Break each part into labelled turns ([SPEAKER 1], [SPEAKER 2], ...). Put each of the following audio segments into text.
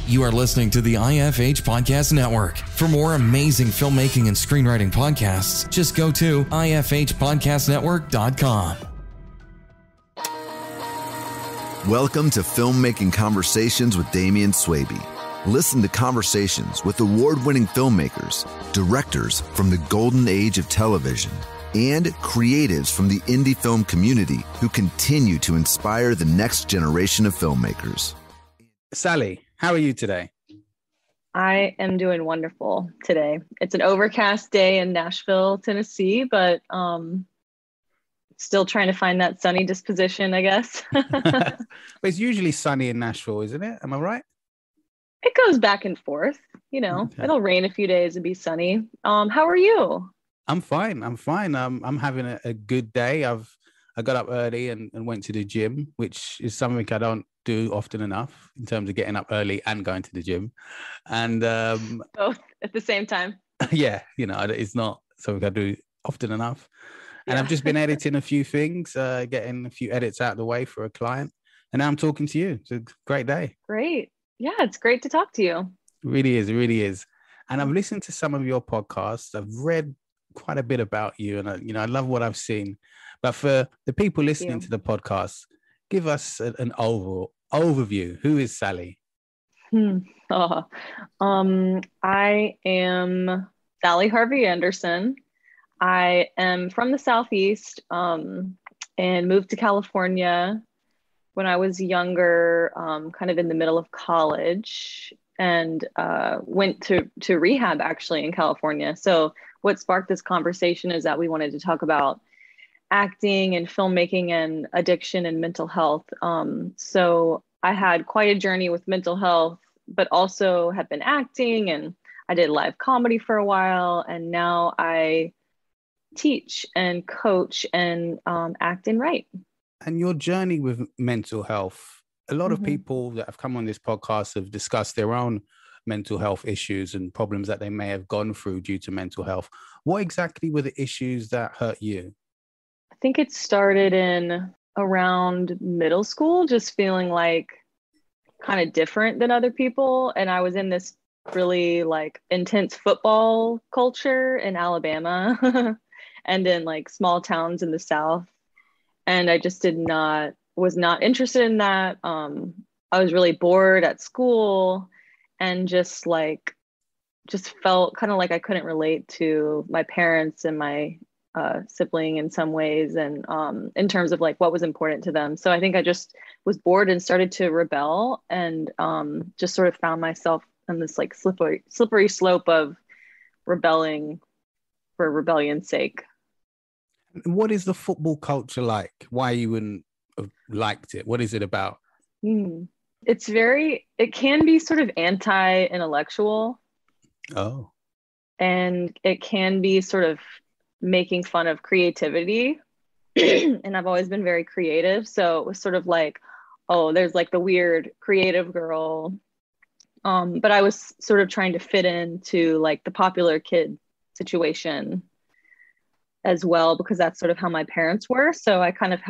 [SPEAKER 1] You are listening to the IFH Podcast Network. For more amazing filmmaking and screenwriting podcasts, just go to ifhpodcastnetwork.com.
[SPEAKER 2] Welcome to Filmmaking Conversations with Damian Swaby. Listen to conversations with award-winning filmmakers, directors from the golden age of television, and creatives from the indie film community who continue to inspire the next generation of filmmakers.
[SPEAKER 3] Sally, how are you today?
[SPEAKER 4] I am doing wonderful today. It's an overcast day in Nashville, Tennessee, but still trying to find that sunny disposition, I guess.
[SPEAKER 3] But it's usually sunny in Nashville, isn't it? Am I right?
[SPEAKER 4] It goes back and forth. You know,
[SPEAKER 3] Okay.
[SPEAKER 4] It'll rain a few days and be sunny. How are you?
[SPEAKER 3] I'm fine. I'm having a good day. I got up early and went to the gym, which is something I don't do often enough in terms of getting up early and going to the gym. And
[SPEAKER 4] Both at the same time.
[SPEAKER 3] yeah, you know, it's not something I do often enough. And
[SPEAKER 4] Yeah.
[SPEAKER 3] I've just been editing a few things, getting a few edits out of the way for a client. And now I'm talking to you. It's a great day.
[SPEAKER 4] Great. Yeah, it's great to talk to you.
[SPEAKER 3] It really is. And I've listened to some of your podcasts. I've read quite a bit about you, and I love what I've seen. But for the people listening to the podcast, give us an overall overview. Who is Sally?
[SPEAKER 4] I am Sally Harvey Anderson. I am from the Southeast and moved to California when I was younger, kind of in the middle of college, and went to rehab actually in California. So what sparked this conversation is that we wanted to talk about acting and filmmaking and addiction and mental health. So I had quite a journey with mental health, but also have been acting, and I did live comedy for a while. And now I teach and coach and act and write.
[SPEAKER 3] And your journey with mental health. A lot of people that have come on this podcast have discussed their own mental health issues and problems that they may have gone through due to mental health. What exactly were the issues that hurt you?
[SPEAKER 4] I think it started in around middle school, just feeling like kind of different than other people. And I was in this really like intense football culture in Alabama and in like small towns in the South. And I just was not interested in that. I was really bored at school and just felt kind of like I couldn't relate to my parents and my sibling in some ways, and in terms of like what was important to them. So I think I just was bored and started to rebel, and just sort of found myself on this like slippery slope of rebelling for rebellion's sake.
[SPEAKER 3] What is the football culture like? Why you wouldn't have liked it? What is it about?
[SPEAKER 4] It can be sort of anti-intellectual.
[SPEAKER 3] Oh.
[SPEAKER 4] And it can be sort of making fun of creativity. And I've always been very creative. So it was sort of like, oh, there's like the weird creative girl. But I was sort of trying to fit into like the popular kid situation as well, because that's sort of how my parents were. So I kind of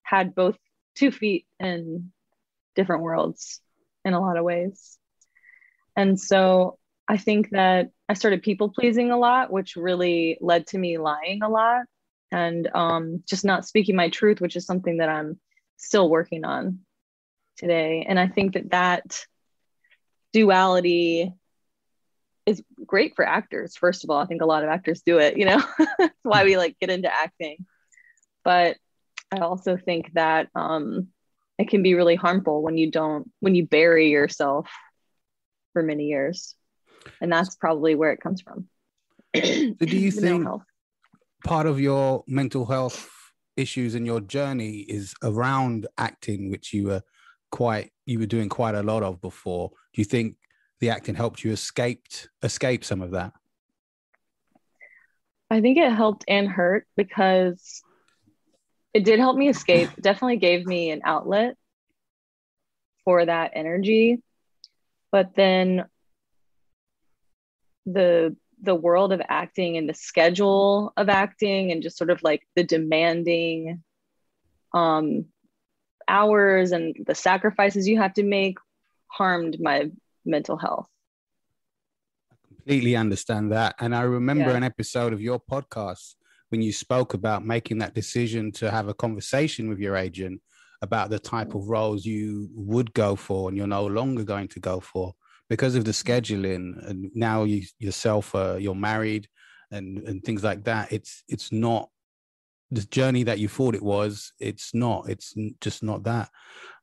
[SPEAKER 4] had both 2 feet in different worlds in a lot of ways. And so I think that I started people pleasing a lot, which really led to me lying a lot and just not speaking my truth, which is something that I'm still working on today. And I think that duality is great for actors. First of all, I think a lot of actors do it, you know, that's why we like get into acting. But I also think that it can be really harmful when you bury yourself for many years. And that's probably where it comes from.
[SPEAKER 3] So do you think part of your mental health issues and your journey is around acting, which you were doing quite a lot of before? Do you think the acting helped you escape some of that?
[SPEAKER 4] I think it helped and hurt, because it did help me escape. It definitely gave me an outlet for that energy. But then the world of acting and the schedule of acting and just sort of like the demanding hours and the sacrifices you have to make harmed my mental health.
[SPEAKER 3] Completely understand that. And I remember
[SPEAKER 4] Yeah.
[SPEAKER 3] an episode of your podcast when you spoke about making that decision to have a conversation with your agent about the type of roles you would go for and you're no longer going to go for because of the scheduling. And now you yourself, you're married and things like that. It's not the journey that you thought it was. It's just not that.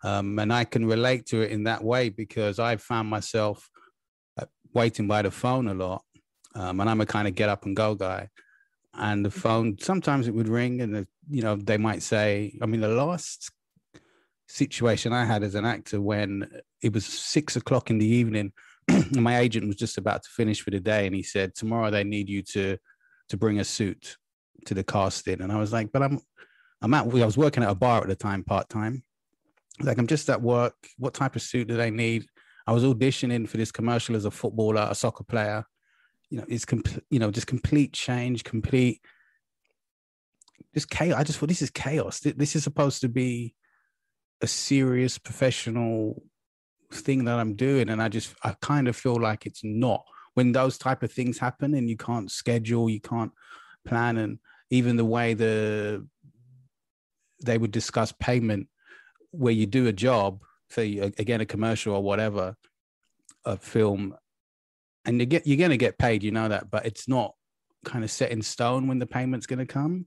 [SPEAKER 3] And I can relate to it in that way because I found myself waiting by the phone a lot. And I'm a kind of get up and go guy. And the phone, sometimes it would ring and, they might say, I mean, the last situation I had as an actor when it was 6 o'clock in the evening, and my agent was just about to finish for the day. And he said, tomorrow they need you to bring a suit to the casting. And I was like, but I was working at a bar at the time, part-time. Like, I'm just at work. What type of suit do they need? I was auditioning for this commercial as a footballer, a soccer player. It's just complete change, just chaos. I just thought, this is chaos. This is supposed to be a serious professional thing that I'm doing. And I kind of feel like it's not. When those type of things happen and you can't schedule, you can't plan, and even the way they would discuss payment, where you do a job, say again, a commercial or whatever, a film, and you're going to get paid, that, but it's not kind of set in stone when the payment's going to come.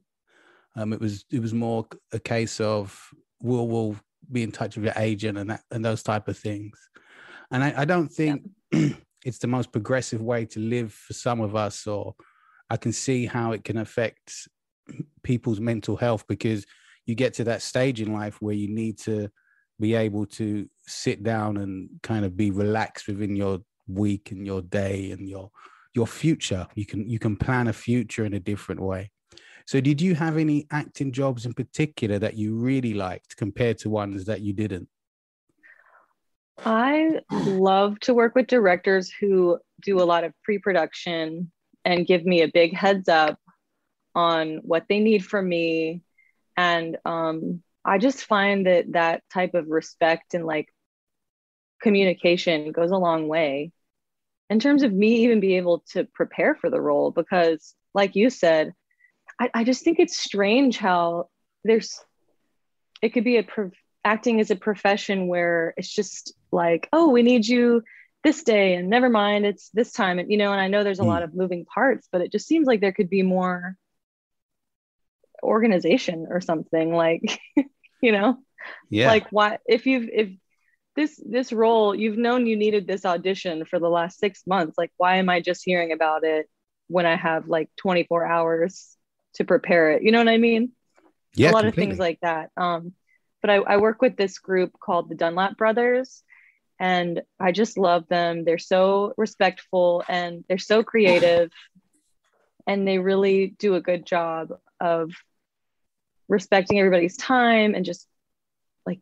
[SPEAKER 3] It was more a case of we'll be in touch with your agent and those type of things. And I don't think it's the most progressive way to live for some of us, or I can see how it can affect people's mental health, because you get to that stage in life where you need to be able to sit down and kind of be relaxed within your week and your day and your future. You can plan a future in a different way. So did you have any acting jobs in particular that you really liked compared to ones that you didn't?
[SPEAKER 4] I love to work with directors who do a lot of pre-production and give me a big heads up on what they need from me. And I just find that type of respect and like communication goes a long way in terms of me even being able to prepare for the role, because like you said, I just think it's strange how it could be acting as a profession where it's just like, oh, we need you this day and never mind, it's this time. And, and I know there's a lot of moving parts, but it just seems like there could be more organization or something, like, like why, if this role, you've known you needed this audition for the last 6 months, like, why am I just hearing about it when I have like 24 hours to prepare it? You know what I mean?
[SPEAKER 3] Yeah,
[SPEAKER 4] a lot
[SPEAKER 3] completely.
[SPEAKER 4] of things like that. But I work with this group called the Dunlap Brothers, and I just love them. They're so respectful and they're so creative, and they really do a good job of respecting everybody's time and just like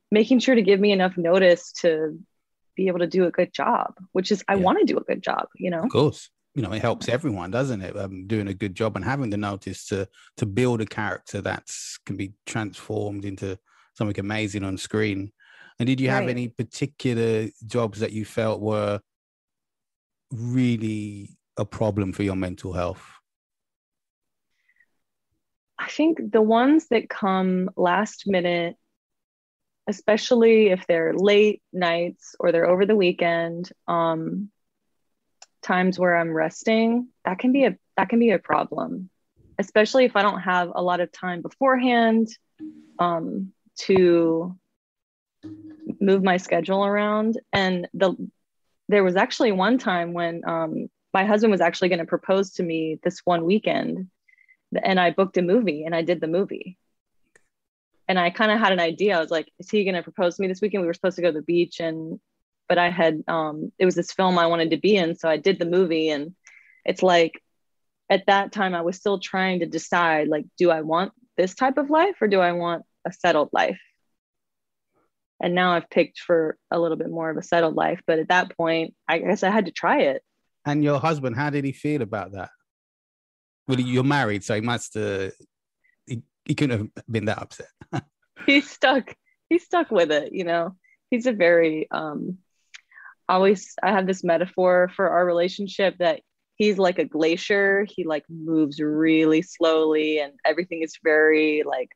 [SPEAKER 4] making sure to give me enough notice to be able to do a good job, which is, I want to do a good job,
[SPEAKER 3] Of course. It helps everyone, doesn't it? Doing a good job and having the notice to build a character that can be transformed into something amazing on screen. And did you have any particular jobs that you felt were really a problem for your mental health?
[SPEAKER 4] I think the ones that come last minute, especially if they're late nights or they're over the weekend, times where I'm resting, that can be a problem, especially if I don't have a lot of time beforehand to move my schedule around. And there was actually one time when my husband was actually going to propose to me this one weekend, and I booked a movie and I did the movie. And I kind of had an idea. I was like, is he going to propose to me this weekend? We were supposed to go to the beach, but I had, it was this film I wanted to be in. So I did the movie, and it's like, at that time I was still trying to decide, like, do I want this type of life or do I want a settled life? And now I've picked for a little bit more of a settled life. But at that point, I guess I had to try it.
[SPEAKER 3] And your husband, how did he feel about that? Well, you're married, so he must, he couldn't have been that upset. He's
[SPEAKER 4] stuck with it. He's a very, I have this metaphor for our relationship that he's like a glacier. He like moves really slowly and everything is very like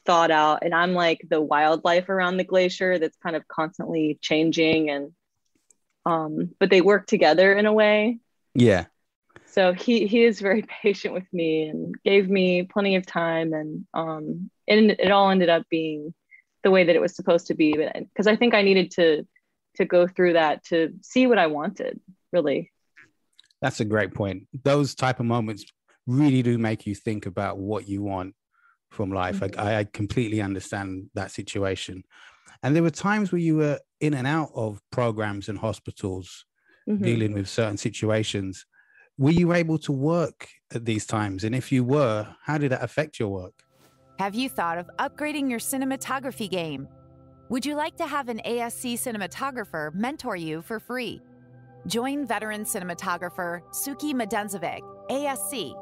[SPEAKER 4] thought out. And I'm like the wildlife around the glacier that's kind of constantly changing, and but they work together in a way.
[SPEAKER 3] Yeah.
[SPEAKER 4] So he is very patient with me and gave me plenty of time, and it all ended up being the way that it was supposed to be. But because I think I needed to go through that to see what I wanted, really.
[SPEAKER 3] That's a great point. Those type of moments really do make you think about what you want from life.
[SPEAKER 4] Mm-hmm.
[SPEAKER 3] I completely understand that situation. And there were times where you were in and out of programs and hospitals,
[SPEAKER 4] Mm-hmm.
[SPEAKER 3] dealing with certain situations. Were you able to work at these times? And if you were, how did that affect your work?
[SPEAKER 5] Have you thought of upgrading your cinematography game? Would you like to have an ASC cinematographer mentor you for free? Join veteran cinematographer Suki Medenzovic, ASC,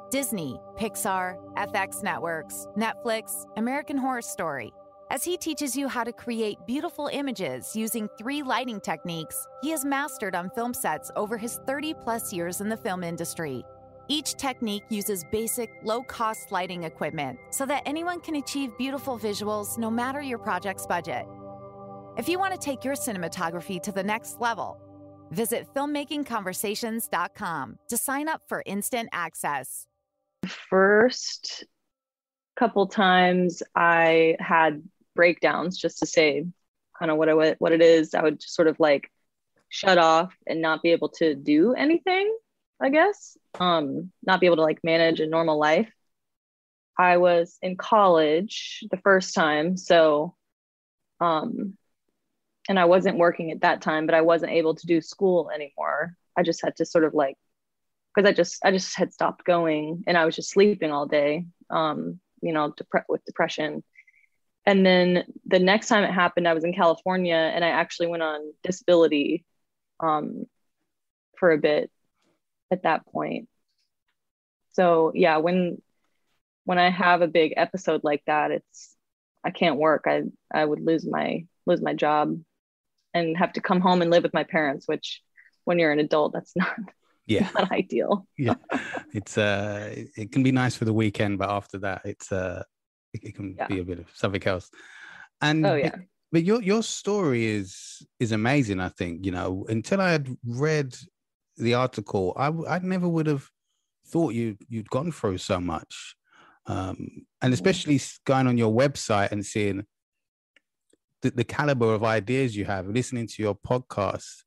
[SPEAKER 5] Disney, Pixar, FX Networks, Netflix, American Horror Story, as he teaches you how to create beautiful images using 3 lighting techniques he has mastered on film sets over his 30-plus years in the film industry. Each technique uses basic, low-cost lighting equipment so that anyone can achieve beautiful visuals no matter your project's budget. If you want to take your cinematography to the next level, visit filmmakingconversations.com to sign up for instant access.
[SPEAKER 4] First couple times I had breakdowns, just to say kind of what it is. I would just sort of like shut off and not be able to do anything, I guess. Not be able to like manage a normal life. I was in college the first time, so and I wasn't working at that time, but I wasn't able to do school anymore. I just had to sort of like, because I just had stopped going and I was just sleeping all day, with depression. And then the next time it happened, I was in California and I actually went on disability for a bit at that point. So yeah, when I have a big episode like that, I can't work. I would lose my job and have to come home and live with my parents, which when you're an adult, that's not not ideal.
[SPEAKER 3] Yeah. It's it can be nice for the weekend, but after that it can be a bit of something else. And but your story is amazing. I think, until I had read the article, I never would have thought you'd gone through so much. And especially going on your website and seeing the caliber of ideas you have, listening to your podcast,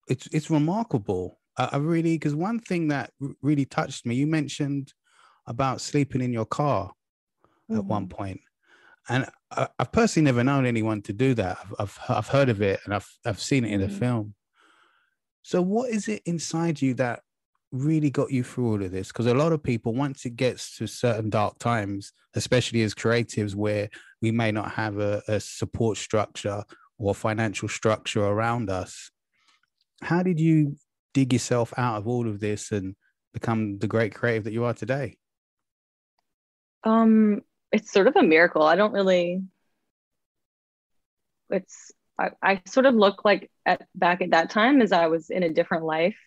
[SPEAKER 3] it's remarkable. I really, because one thing that really touched me, you mentioned about sleeping in your car at one point. And I've personally never known anyone to do that. I've heard of it and I've seen it in a film. So what is it inside you that really got you through all of this? Because a lot of people, once it gets to certain dark times, especially as creatives, where we may not have a support structure or financial structure around us, how did you dig yourself out of all of this and become the great creative that you are today?
[SPEAKER 4] It's sort of a miracle. I don't really, I sort of look like back at that time as I was in a different life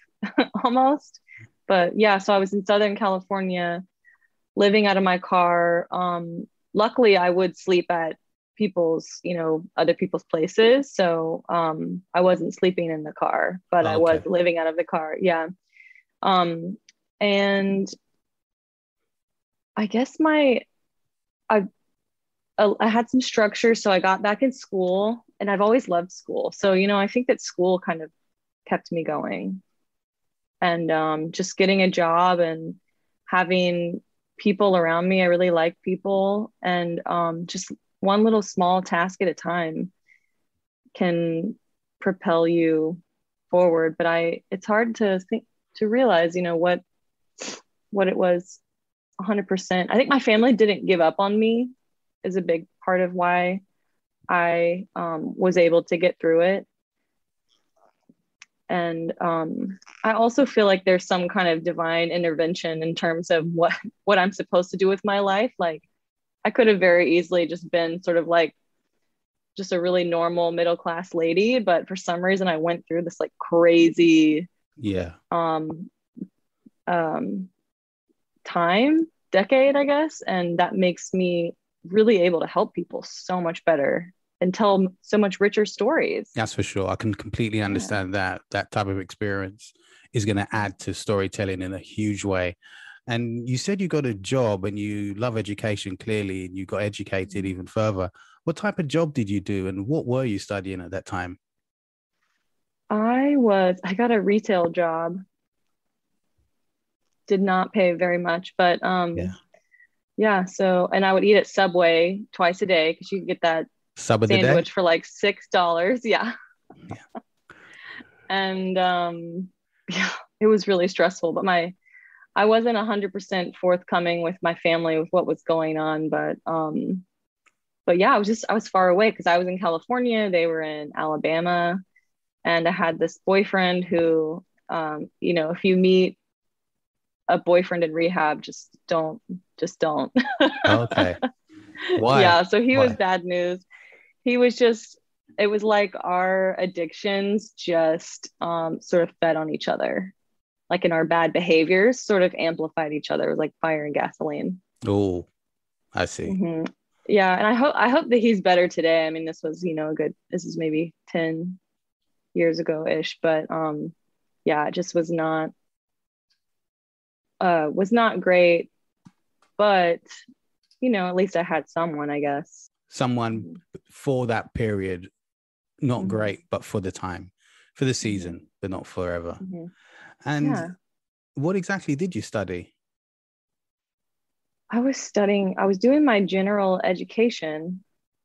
[SPEAKER 4] almost. But yeah, so I was in Southern California living out of my car. Luckily I would sleep at other people's places. So I wasn't sleeping in the car, but I was living out of the car. Yeah. And I guess I had some structure. So I got back in school and I've always loved school. So, I think that school kind of kept me going, and just getting a job and having people around me. I really like people, and just one little small task at a time can propel you forward. But it's hard to realize, what it was 100%. I think my family didn't give up on me is a big part of why I was able to get through it. And I also feel like there's some kind of divine intervention in terms of what I'm supposed to do with my life. Like I could have very easily just been sort of like just a really normal middle-class lady, but for some reason I went through this like crazy decade, I guess, and that makes me really able to help people so much better and tell so much richer stories.
[SPEAKER 3] That's for sure. I can completely understand that type of experience is going to add to storytelling in a huge way. And you said you got a job and you love education, clearly, and you got educated even further. What type of job did you do and what were you studying at that time?
[SPEAKER 4] I got a retail job. Did not pay very much, but so, and I would eat at Subway twice a day because you could get that sandwich for like $6. And it was really stressful, but I wasn't 100% forthcoming with my family with what was going on, but yeah, I was far away because I was in California, they were in Alabama, and I had this boyfriend who if you meet a boyfriend in rehab, just don't. Okay. Why? Yeah, so he was bad news. He was just, it was like our addictions just sort of fed on each other. Like in our bad behaviors sort of amplified each other. It was like fire and gasoline.
[SPEAKER 3] Oh, I see.
[SPEAKER 4] Mm-hmm. Yeah. And I hope that he's better today. I mean, this was, this is maybe 10 years ago ish, but it just was not great, but at least I had someone, I guess.
[SPEAKER 3] Someone for that period, not great, but for the time, for the season, but not forever. Mm-hmm. And what exactly did you study?
[SPEAKER 4] I was doing my general education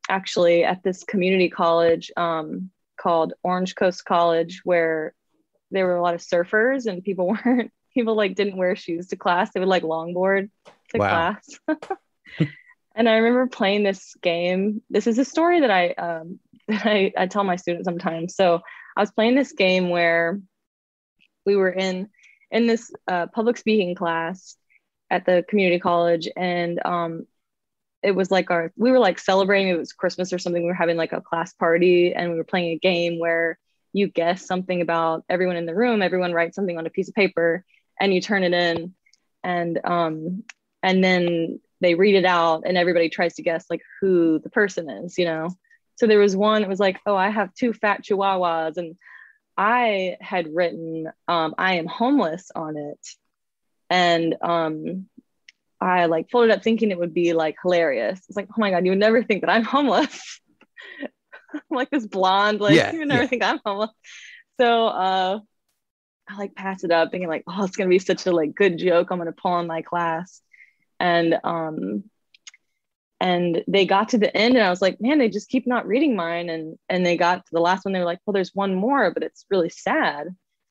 [SPEAKER 4] actually at this community college called Orange Coast College, where there were a lot of surfers and people like didn't wear shoes to class. They would like longboard to class. And I remember playing this game. This is a story that I tell my students sometimes. So I was playing this game where we were in this public speaking class at the community college, and it was like we were like celebrating, it was Christmas or something. We were having like a class party, and we were playing a game where you guess something about everyone in the room. Everyone writes something on a piece of paper and you turn it in, and then they read it out and everybody tries to guess like who the person is, So there was one, it was like, oh, I have 2 fat chihuahuas, and I had written I am homeless on it. And I like folded up thinking it would be like hilarious. It's like, oh my God, you would never think that I'm homeless. I'm like this blonde, like you would never think I'm homeless. So I like pass it up thinking like, oh, it's gonna be such a like good joke I'm gonna pull in my class. And they got to the end and I was like, man, they just keep not reading mine. And they got to the last one. They were like, well, there's one more, but it's really sad.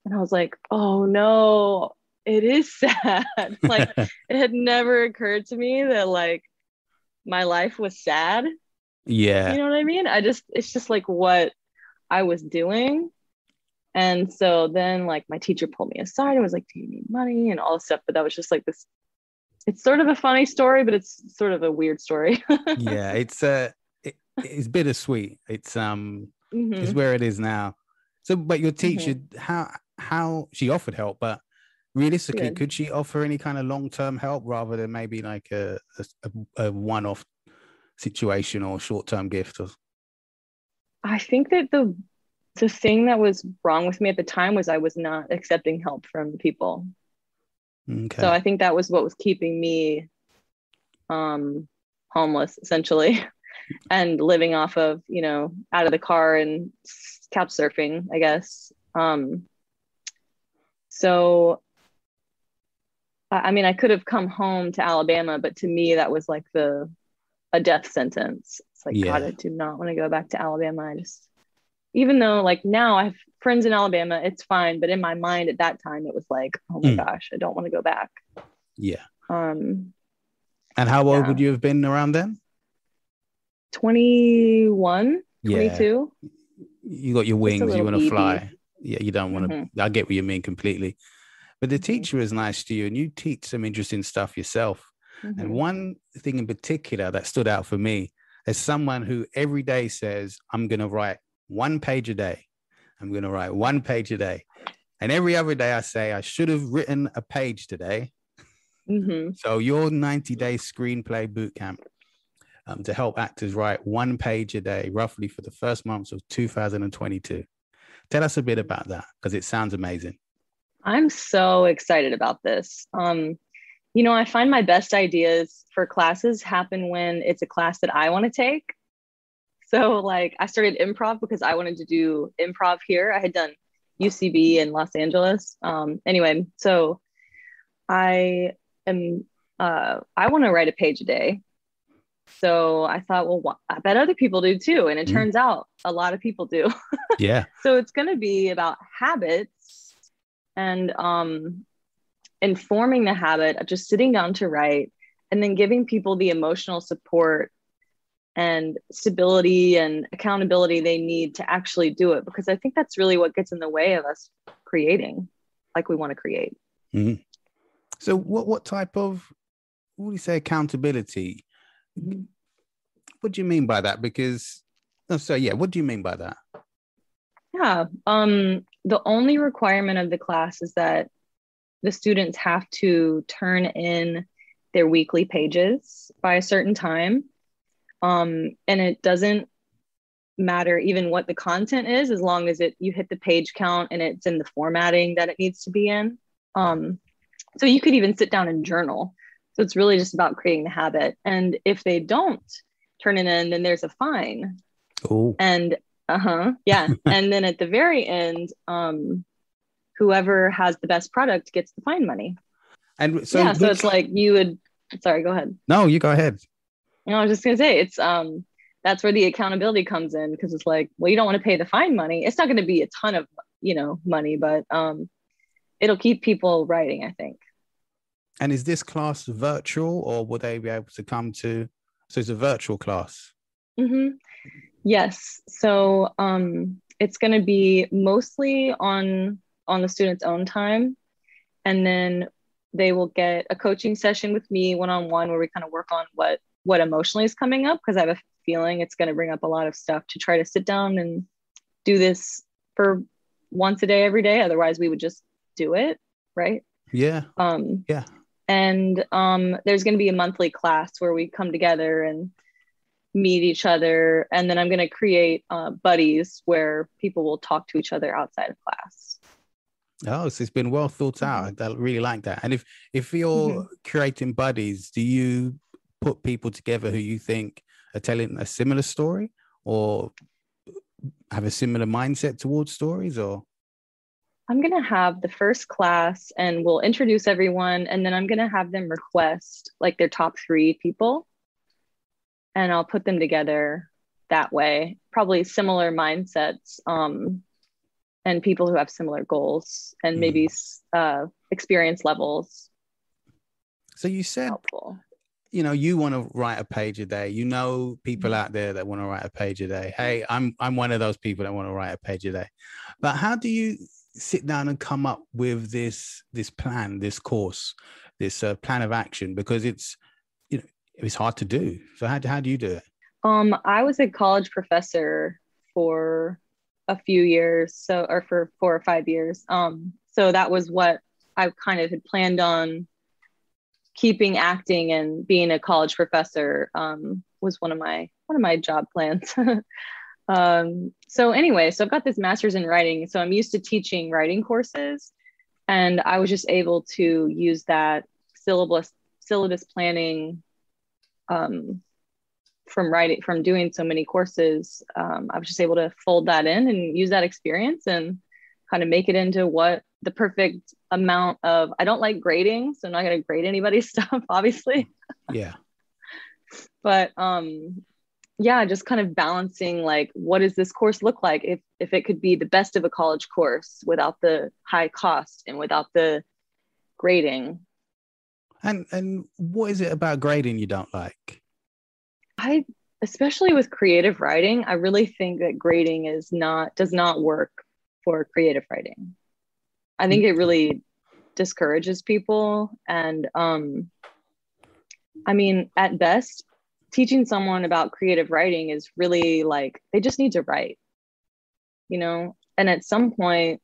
[SPEAKER 4] And I was like, oh no, it is sad. Like it had never occurred to me that like my life was sad.
[SPEAKER 3] Yeah.
[SPEAKER 4] You know what I mean? It's just like what I was doing. And so then like my teacher pulled me aside and was like, do you need money and all this stuff? But that was just like this, it's sort of a funny story, but it's sort of a weird story.
[SPEAKER 3] Yeah, it's bittersweet. It's it's where it is now. So, but your teacher, how she offered help, but realistically, could she offer any kind of long-term help rather than maybe like a one-off situation or short-term gift? Or
[SPEAKER 4] I think that the thing that was wrong with me at the time was I was not accepting help from people. Okay. So I think that was what was keeping me homeless essentially and living off of, out of the car and couch surfing, I guess. So, I mean, I could have come home to Alabama, but to me, that was like a death sentence. It's like, God, I do not want to go back to Alabama. Even though like now I have friends in Alabama, it's fine. But in my mind at that time, it was like, oh my gosh, I don't want to go back.
[SPEAKER 3] Yeah. And how old would you have been around then?
[SPEAKER 4] 21, 22.
[SPEAKER 3] You got your wings, you want to fly. Yeah, you don't want to, I get what you mean completely. But the teacher is nice to you and you teach some interesting stuff yourself. And one thing in particular that stood out for me as someone who every day says, I'm going to write 1 page a day. I'm going to write 1 page a day. And every other day I say, I should have written a page today.
[SPEAKER 4] Mm-hmm.
[SPEAKER 3] So your 90-day screenplay bootcamp to help actors write 1 page a day, roughly for the first months of 2022. Tell us a bit about that, because it sounds amazing.
[SPEAKER 4] I'm so excited about this. You know, I find my best ideas for classes happen when it's a class that I want to take. So like I started improv because I wanted to do improv here. I had done UCB in Los Angeles. Anyway, so I want to write a page a day. So I thought, well, I bet other people do too. And it turns out a lot of people do.
[SPEAKER 3] Yeah.
[SPEAKER 4] So it's going to be about habits and informing the habit of just sitting down to write, and then giving people the emotional support and stability and accountability they need to actually do it. Because I think that's really what gets in the way of us creating like we want to create.
[SPEAKER 3] Mm-hmm. So what type of, what do you say, accountability? What do you mean by that? Because, what do you mean by that?
[SPEAKER 4] Yeah. The only requirement of the class is that the students have to turn in their weekly pages by a certain time. And it doesn't matter even what the content is, as long as you hit the page count and it's in the formatting that it needs to be in. So you could even sit down and journal. So it's really just about creating the habit. And if they don't turn it in, then there's a fine.
[SPEAKER 3] Oh.
[SPEAKER 4] And yeah. And then at the very end, whoever has the best product gets the fine money.
[SPEAKER 3] And so,
[SPEAKER 4] yeah, so it's like you would, sorry, go ahead.
[SPEAKER 3] No, you go ahead.
[SPEAKER 4] No, I was just going to say, it's, that's where the accountability comes in, because it's like, well, you don't want to pay the fine money. It's not going to be a ton of, money, but it'll keep people writing, I think.
[SPEAKER 3] And is this class virtual, or will they be able to come to, so it's a virtual class?
[SPEAKER 4] Mm-hmm. Yes. So it's going to be mostly on the student's own time. And then they will get a coaching session with me one-on-one, where we kind of work on what emotionally is coming up, because I have a feeling it's going to bring up a lot of stuff to try to sit down and do this for once a day, every day. Otherwise we would just do it. Right.
[SPEAKER 3] Yeah. Yeah.
[SPEAKER 4] And there's going to be a monthly class where we come together and meet each other. And then I'm going to create buddies where people will talk to each other outside of class.
[SPEAKER 3] Oh, so it's been well thought out. I really like that. And if you're creating buddies, do you put people together who you think are telling a similar story, or have a similar mindset towards stories? Or
[SPEAKER 4] I'm going to have the first class and we'll introduce everyone. And then I'm going to have them request like their top 3 people. And I'll put them together that way. Probably similar mindsets and people who have similar goals and maybe experience levels.
[SPEAKER 3] So you said,
[SPEAKER 4] helpful.
[SPEAKER 3] You want to write a page a day. People out there that want to write a page a day. Hey, I'm one of those people that want to write a page a day. But how do you sit down and come up with this plan, this course, this plan of action? Because it's hard to do. So how do you do it?
[SPEAKER 4] I was a college professor for a few years, or for 4 or 5 years. So that was what I kind of had planned on. Keeping acting and being a college professor was one of my job plans. So anyway, so I've got this master's in writing. So I'm used to teaching writing courses, and I was just able to use that syllabus planning from doing so many courses. I was just able to fold that in and use that experience and kind of make it into what the perfect amount of, I don't like grading, so I'm not going to grade anybody's stuff, obviously.
[SPEAKER 3] Yeah.
[SPEAKER 4] But yeah, just kind of balancing, like, what does this course look like if it could be the best of a college course without the high cost and without the grading.
[SPEAKER 3] And what is it about grading you don't like?
[SPEAKER 4] Especially with creative writing, I really think that grading does not work for creative writing. I think it really discourages people. And I mean, at best, teaching someone about creative writing is really like, they just need to write, you know, and at some point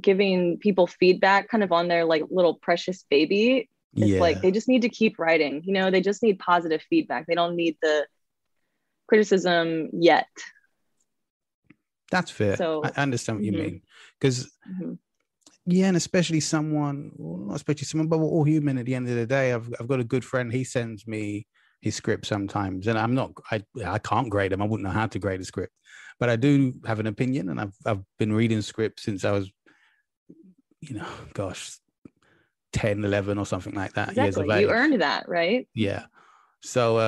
[SPEAKER 4] giving people feedback kind of on their like little precious baby is like, they just need to keep writing, you know, they just need positive feedback. They don't need the criticism yet.
[SPEAKER 3] That's fair. So I understand what you mean, because and especially someone, well, not especially someone, but we're all human at the end of the day. I've got a good friend. He sends me his script sometimes, and I can't grade them. I wouldn't know how to grade a script, but I do have an opinion, and I've been reading scripts since I was, 10, 11 or something like that.
[SPEAKER 4] Exactly. Years of age. You earned that, right?
[SPEAKER 3] Yeah. So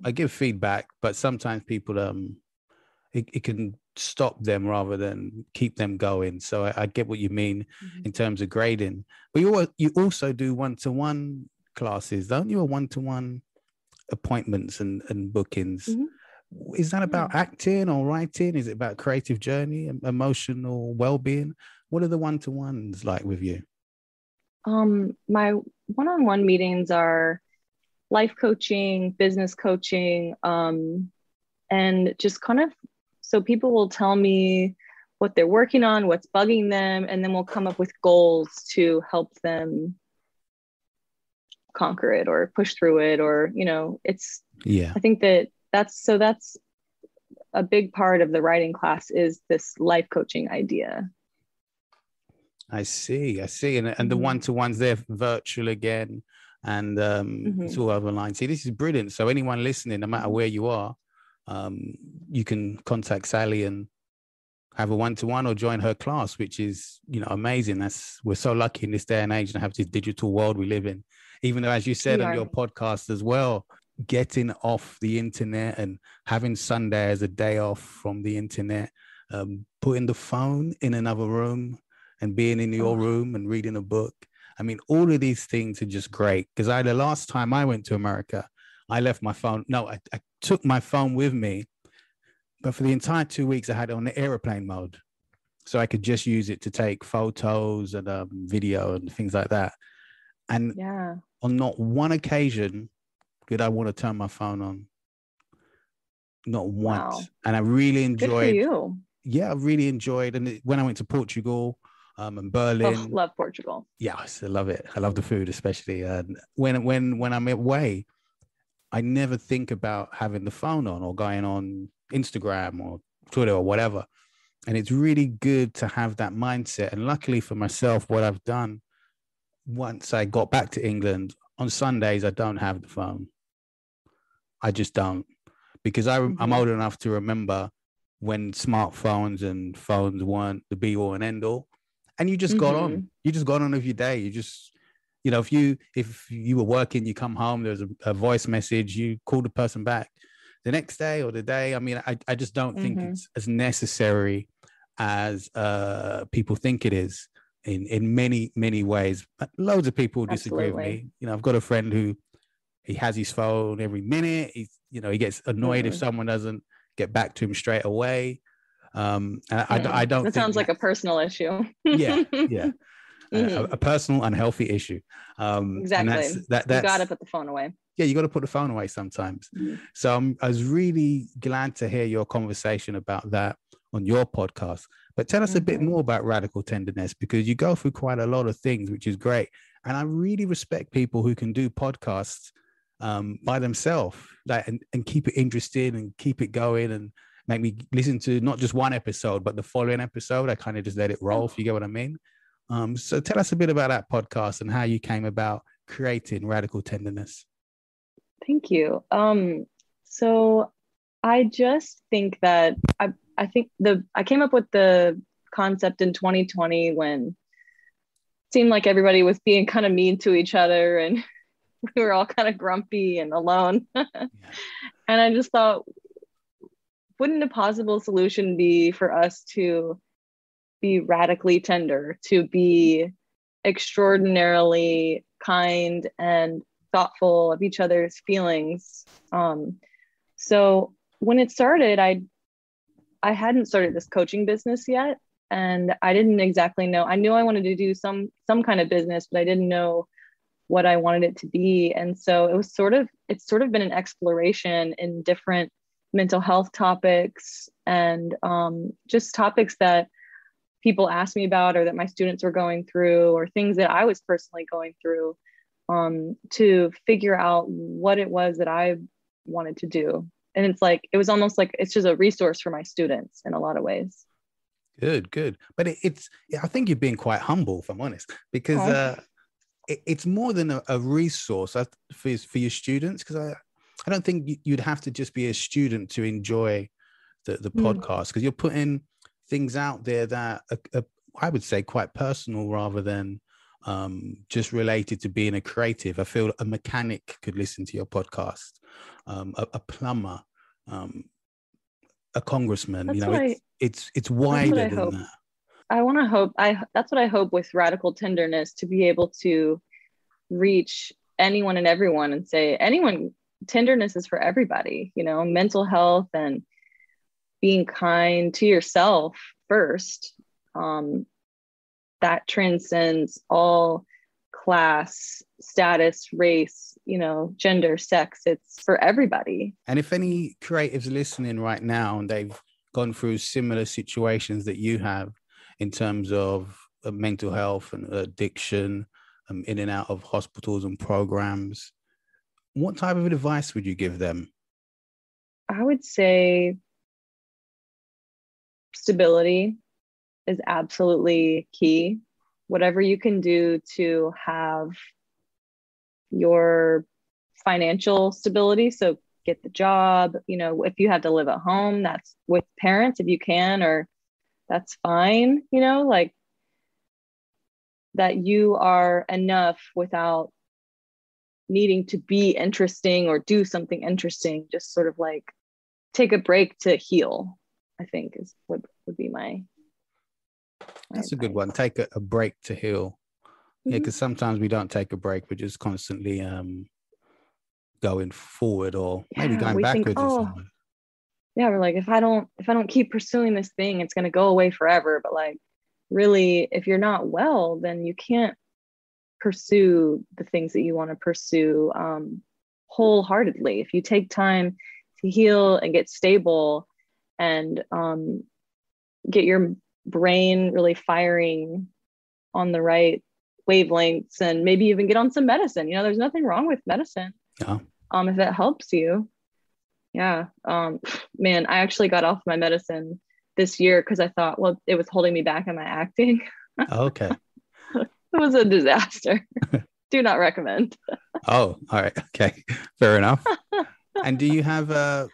[SPEAKER 3] I give feedback, but sometimes people it can stop them rather than keep them going. So I get what you mean in terms of grading. But you also do one-to-one classes, don't you? Or one-to-one appointments and bookings. Is that about acting or writing? Is it about creative journey, emotional well-being? What are the one-to-ones like with you?
[SPEAKER 4] My one-on-one meetings are life coaching, business coaching, and just kind of, so people will tell me what they're working on, what's bugging them, and then we'll come up with goals to help them conquer it or push through it, or, I think that's a big part of the writing class, is this life coaching idea.
[SPEAKER 3] I see. And the one-to-ones, they're virtual again, and it's all online. See, this is brilliant. So anyone listening, no matter where you are, you can contact Sally and have a one-to-one or join her class, which is, amazing. We're so lucky in this day and age to have this digital world we live in. Even though, as you said on your podcast as well, getting off the internet and having Sunday as a day off from the internet, putting the phone in another room and being in your room and reading a book. I mean, all of these things are just great. Because the last time I went to America, I left my phone. No, I took my phone with me, but for the entire 2 weeks, I had it on the airplane mode. So I could just use it to take photos and video and things like that. And on not one occasion did I want to turn my phone on. Not once. Wow. And I really enjoyed. Good for you. Yeah, I really enjoyed. And when I went to Portugal and Berlin.
[SPEAKER 4] Love Portugal.
[SPEAKER 3] Yes, I love it. I love the food, especially. And when I'm away, I never think about having the phone on or going on Instagram or Twitter or whatever. And it's really good to have that mindset. And luckily for myself, what I've done, once I got back to England, on Sundays, I don't have the phone. I just don't. Because I'm old enough to remember when smartphones and phones weren't the be all and end all. And you just got on. You just got on with your day. You just, if you were working, you come home, there's a voice message, you call the person back the next day or the day. I mean, I just don't think it's as necessary as people think it is in many, many ways. Loads of people disagree with me. I've got a friend who he has his phone every minute. He gets annoyed if someone doesn't get back to him straight away. I don't.
[SPEAKER 4] That sounds like a personal issue.
[SPEAKER 3] yeah. A personal unhealthy issue.
[SPEAKER 4] Exactly. And that's you got to put the phone away.
[SPEAKER 3] Yeah, you got to put the phone away sometimes. So I was really glad to hear your conversation about that on your podcast. But tell us a bit more about Radical Tenderness, because you go through quite a lot of things, which is great. And I really respect people who can do podcasts by themselves, and keep it interesting and keep it going and make me listen to not just one episode, but the following episode. I kind of just let it roll, if you get what I mean. So tell us a bit about that podcast and how you came about creating Radical Tenderness.
[SPEAKER 4] Thank you. So I just think that I think I came up with the concept in 2020 when it seemed like everybody was being kind of mean to each other and we were all kind of grumpy and alone. And I just thought, wouldn't a possible solution be for us to be radically tender, to be extraordinarily kind and thoughtful of each other's feelings? So when it started, I hadn't started this coaching business yet, and I didn't exactly know. I knew I wanted to do some kind of business, but I didn't know what I wanted it to be. And so it's sort of been an exploration in different mental health topics and just topics that people asked me about or that my students were going through or things that I was personally going through, to figure out what it was that I wanted to do. And it was almost like it's just a resource for my students in a lot of ways.
[SPEAKER 3] Good. But I think you're being quite humble, if I'm honest, because it's more than a resource for your students. Because I don't think you'd have to just be a student to enjoy the podcast, because you're putting things out there that are, I would say, quite personal rather than just related to being a creative. I feel a mechanic could listen to your podcast, a plumber, a congressman. It's wider than that.
[SPEAKER 4] I want to hope. That's what I hope with Radical Tenderness, to be able to reach anyone and everyone and say, tenderness is for everybody. Mental health and being kind to yourself first. That transcends all class, status, race, gender, sex. It's for everybody.
[SPEAKER 3] And if any creatives are listening right now and they've gone through similar situations that you have in terms of mental health and addiction, in and out of hospitals and programs, what type of advice would you give them?
[SPEAKER 4] I would say stability is absolutely key. Whatever you can do to have your financial stability. So get the job, if you have to live at home, that's with parents if you can, or that's fine, that you are enough without needing to be interesting or do something interesting. Just sort of take a break to heal, I think is what would be my
[SPEAKER 3] That's a good one. Take a break to heal. Yeah, because sometimes we don't take a break. We're just constantly going forward or maybe going backwards.
[SPEAKER 4] We're like, if I don't keep pursuing this thing, it's going to go away forever. But really, if you're not well, then you can't pursue the things that you want to pursue wholeheartedly. If you take time to heal and get stable and get your brain really firing on the right wavelengths, and maybe even get on some medicine. There's nothing wrong with medicine.
[SPEAKER 3] Yeah.
[SPEAKER 4] If it helps you. Yeah. Man, I actually got off my medicine this year because I thought, well, it was holding me back in my acting.
[SPEAKER 3] Okay.
[SPEAKER 4] It was a disaster. Do not recommend.
[SPEAKER 3] Oh, all right. Okay. Fair enough. And do you have a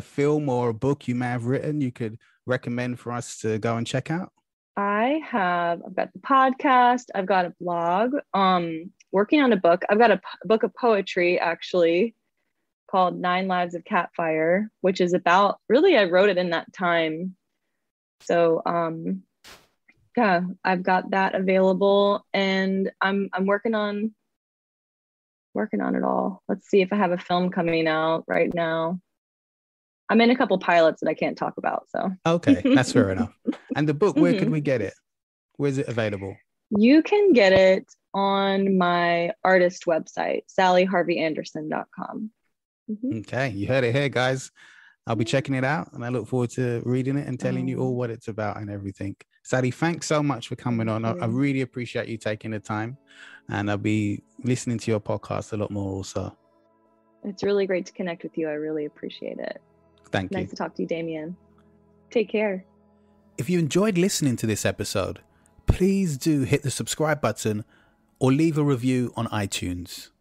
[SPEAKER 3] film or a book you may have written you could recommend for us to go and check out?
[SPEAKER 4] I've got the podcast. I've got a blog. Working on a book. I've got a book of poetry actually called 9 Lives of Catfire, which is about, really, I wrote it in that time. So, yeah, I've got that available, and I'm working on it all. Let's see if I have a film coming out right now. I'm in a couple pilots that I can't talk about. So
[SPEAKER 3] okay, that's fair enough. And the book, where could we get it? Where's it available?
[SPEAKER 4] You can get it on my artist website, sallyharveyanderson.com.
[SPEAKER 3] Okay, you heard it here, guys. I'll be checking it out, and I look forward to reading it and telling you all what it's about and everything. Sally, thanks so much for coming on. I really appreciate you taking the time, and I'll be listening to your podcast a lot more also.
[SPEAKER 4] It's really great to connect with you. I really appreciate it.
[SPEAKER 3] Thank you.
[SPEAKER 4] Nice to talk to you, Damien. Take care.
[SPEAKER 3] If you enjoyed listening to this episode, please do hit the subscribe button or leave a review on iTunes.